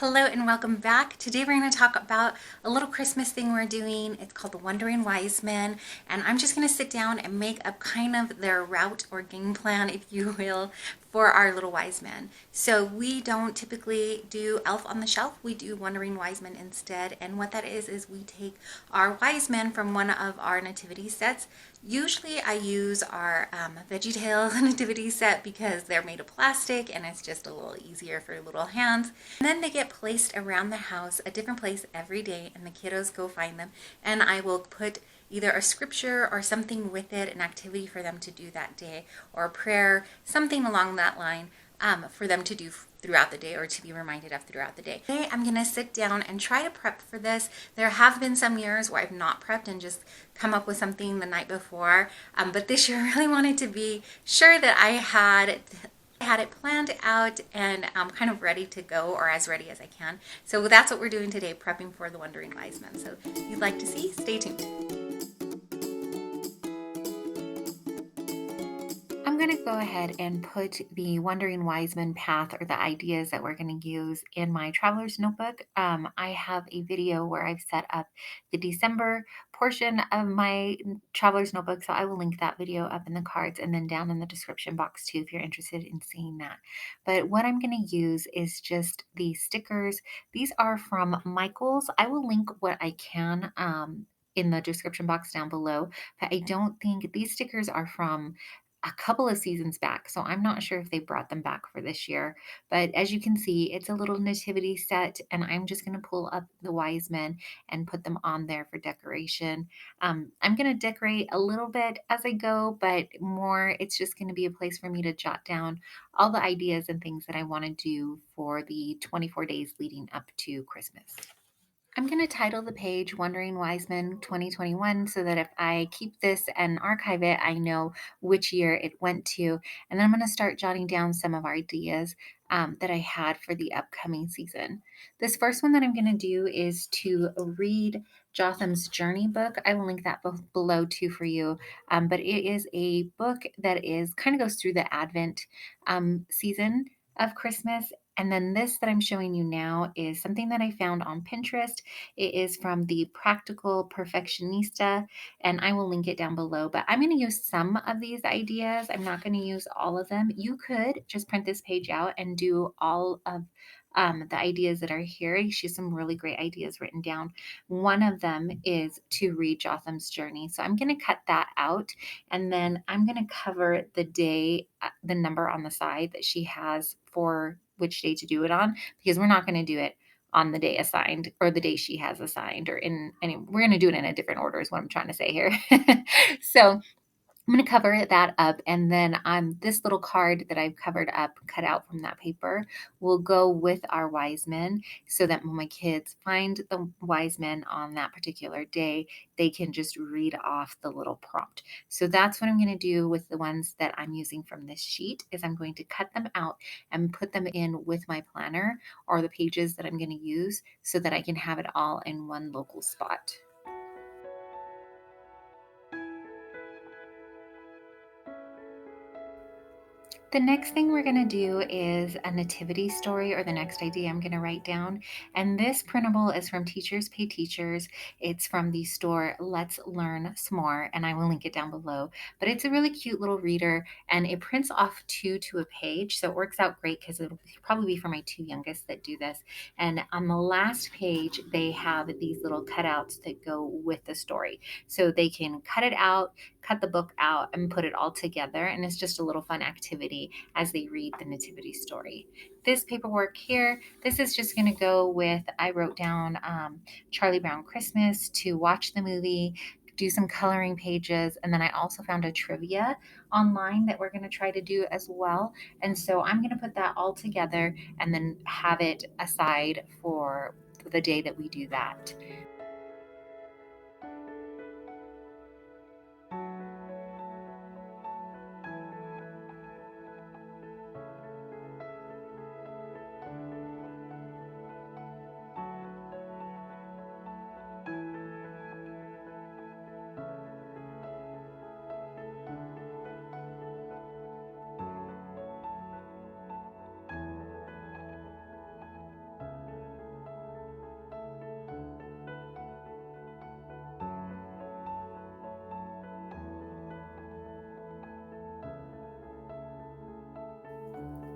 Hello and welcome back. Today we're going to talk about a little Christmas thing we're doing. It's called the Wandering Wise Men, and I'm just going to sit down and make up kind of their route or game plan, if you will, for our little wise men. So we don't typically do Elf on the Shelf. We do Wandering Wise Men instead. And what that is we take our wise men from one of our nativity sets. Usually I use our VeggieTales nativity set because they're made of plastic and it's just a little easier for little hands. And then they get placed around the house, a different place every day, and the kiddos go find them. And I will put either a scripture or something with it, an activity for them to do that day, or a prayer, something along that line for them to do throughout the day or to be reminded of throughout the day. Today I'm going to sit down and try to prep for this. There have been some years where I've not prepped and just come up with something the night before, but this year I really wanted to be sure that I had it planned out and I'm kind of ready to go, or as ready as I can. So that's what we're doing today, prepping for the Wandering Wise Men. So if you'd like to see, stay tuned. I'm going to go ahead and put the Wandering Wise Men path, or the ideas that we're going to use, in my traveler's notebook. I have a video where I've set up the December portion of my traveler's notebook, so I will link that video up in the cards and then down in the description box too if you're interested in seeing that. But what I'm going to use is just the stickers. These are from Michael's. I will link what I can in the description box down below, but I don't think these stickers are from a couple of seasons back, so I'm not sure if they brought them back for this year. But as you can see, it's a little nativity set, and I'm just going to pull up the wise men and put them on there for decoration. I'm going to decorate a little bit as I go, but more, it's just going to be a place for me to jot down all the ideas and things that I want to do for the 24 days leading up to Christmas. I'm going to title the page Wandering Wiseman 2021 so that if I keep this and archive it, I know which year it went to. And then I'm going to start jotting down some of our ideas that I had for the upcoming season. This first one that I'm going to do is to read Jotham's Journey book. I will link that both below too for you. But it is a book that is kind of goes through the Advent season of Christmas. And then this that I'm showing you now is something that I found on Pinterest. It is from the Practical Perfectionista, and I will link it down below. But I'm going to use some of these ideas. I'm not going to use all of them. You could just print this page out and do all of the ideas that are here. She has some really great ideas written down. One of them is to read Jotham's Journey. So I'm going to cut that out, and then I'm going to cover the day, the number on the side that she has for which day to do it on, because we're not going to do it on the day assigned or the day she has assigned, or in any, we're going to do it in a different order is what I'm trying to say here. So I'm going to cover that up, and then this little card that I've covered up, cut out from that paper, will go with our wise men, so that when my kids find the wise men on that particular day, they can just read off the little prompt. So that's what I'm going to do with the ones that I'm using from this sheet, is I'm going to cut them out and put them in with my planner or the pages that I'm going to use, so that I can have it all in one local spot. The next thing we're going to do is a nativity story, or the next idea I'm going to write down. And this printable is from Teachers Pay Teachers. It's from the store Let's Learn S'more, and I will link it down below. But it's a really cute little reader, and it prints off two to a page. So it works out great because it'll probably be for my two youngest that do this. And on the last page, they have these little cutouts that go with the story. So they can cut it out, cut the book out, and put it all together. And it's just a little fun activity as they read the nativity story. This paperwork here, this is just going to go with, I wrote down Charlie Brown Christmas, to watch the movie, do some coloring pages, and then I also found a trivia online that we're going to try to do as well. And so I'm going to put that all together and then have it aside for the day that we do that.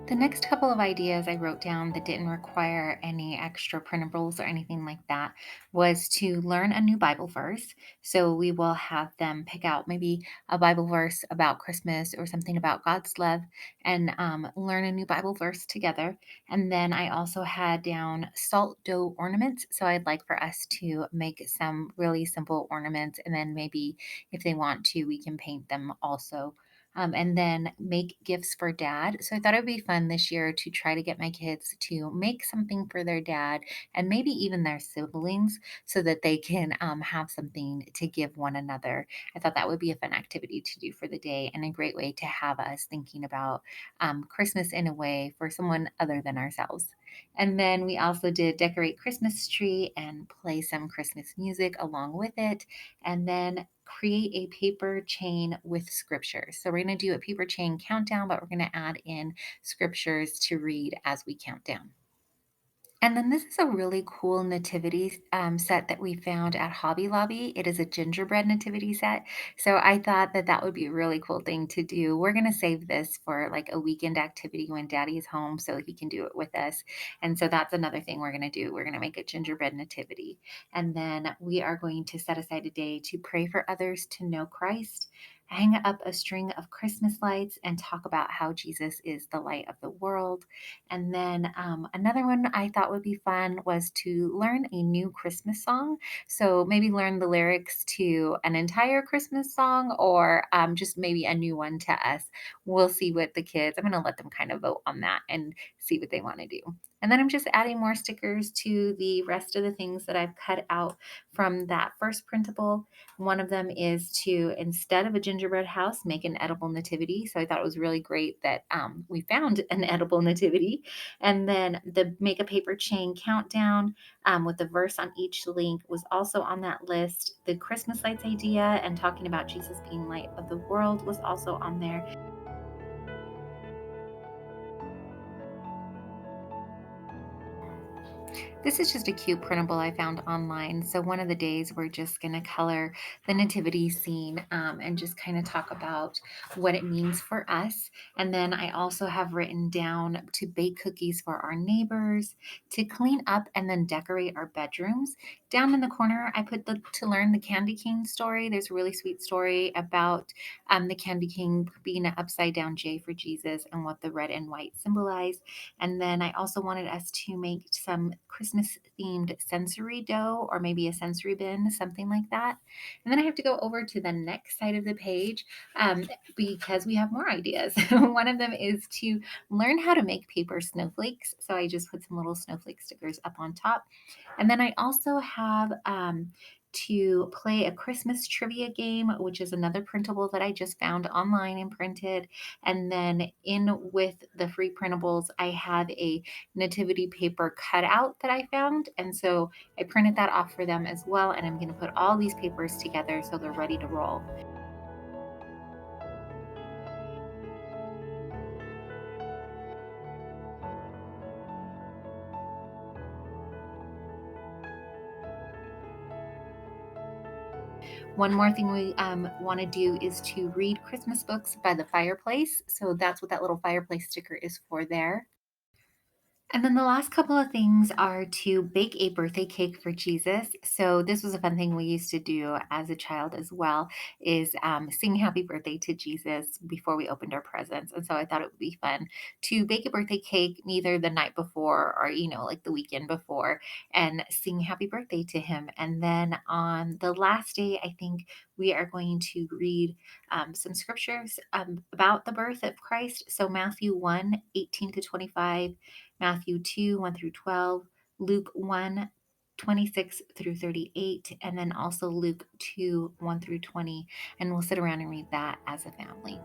The next couple of ideas I wrote down that didn't require any extra printables or anything like that was to learn a new Bible verse. So we will have them pick out maybe a Bible verse about Christmas or something about God's love and learn a new Bible verse together. And then I also had down salt dough ornaments. So I'd like for us to make some really simple ornaments. And then maybe if they want to, we can paint them also, and then make gifts for dad. So I thought it would be fun this year to try to get my kids to make something for their dad and maybe even their siblings so that they can have something to give one another. I thought that would be a fun activity to do for the day and a great way to have us thinking about Christmas in a way for someone other than ourselves. And then we also did decorate Christmas tree and play some Christmas music along with it. And then create a paper chain with scriptures. So we're going to do a paper chain countdown, but we're going to add in scriptures to read as we count down. And then this is a really cool nativity set that we found at Hobby Lobby. It is a gingerbread nativity set. So I thought that that would be a really cool thing to do. We're going to save this for like a weekend activity when daddy is home so he can do it with us. And so that's another thing we're going to do. We're going to make a gingerbread nativity. And then we are going to set aside a day to pray for others to know Christ, hang up a string of Christmas lights, and talk about how Jesus is the light of the world. And then another one I thought would be fun was to learn a new Christmas song. So maybe learn the lyrics to an entire Christmas song or just maybe a new one to us. We'll see what the kids, I'm going to let them kind of vote on that and see what they want to do. And then I'm just adding more stickers to the rest of the things that I've cut out from that first printable. One of them is to, instead of a gingerbread house, make an edible nativity. So I thought it was really great that we found an edible nativity. And then the make a paper chain countdown with the verse on each link was also on that list. The Christmas lights idea and talking about Jesus being light of the world was also on there. This is just a cute printable I found online. So one of the days we're just going to color the nativity scene and just kind of talk about what it means for us. And then I also have written down to bake cookies for our neighbors, to clean up and then decorate our bedrooms. Down in the corner, I put the to learn the candy cane story. There's a really sweet story about the candy cane being an upside down J for Jesus and what the red and white symbolize. And then I also wanted us to make some Christmas themed sensory dough or maybe a sensory bin, something like that. And then I have to go over to the next side of the page because we have more ideas. One of them is to learn how to make paper snowflakes. So I just put some little snowflake stickers up on top. And then I also have to play a Christmas trivia game, which is another printable that I just found online and printed. And then in with the free printables, I have a nativity paper cutout that I found. And so I printed that off for them as well. And I'm going to put all these papers together so they're ready to roll. One more thing we want to do is to read Christmas books by the fireplace. So that's what that little fireplace sticker is for there. And then the last couple of things are to bake a birthday cake for Jesus. So this was a fun thing we used to do as a child as well, is sing happy birthday to Jesus before we opened our presents. And so I thought it would be fun to bake a birthday cake either the night before or, like the weekend before and sing happy birthday to him. And then on the last day, I think we are going to read some scriptures about the birth of Christ. So Matthew 1:18 to 25, Matthew 2, 1 through 12, Luke 1, 26 through 38, and then also Luke 2, 1 through 20. And we'll sit around and read that as a family.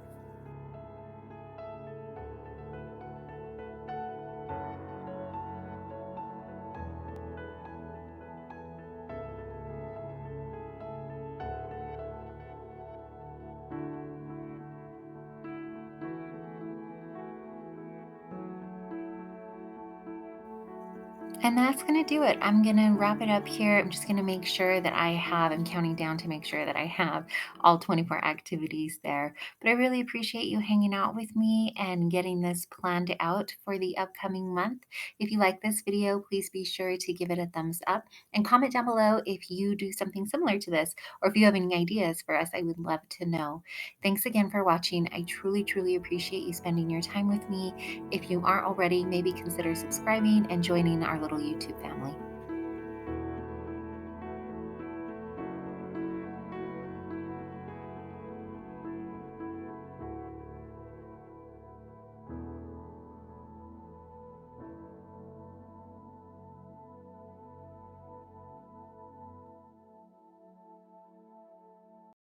And that's going to do it. I'm going to wrap it up here. I'm just going to make sure that I'm counting down to make sure that I have all 24 activities there. But I really appreciate you hanging out with me and getting this planned out for the upcoming month. If you like this video, please be sure to give it a thumbs up and comment down below if you do something similar to this or if you have any ideas for us. I would love to know. Thanks again for watching. I truly, truly appreciate you spending your time with me. If you aren't already, maybe consider subscribing and joining our little YouTube family.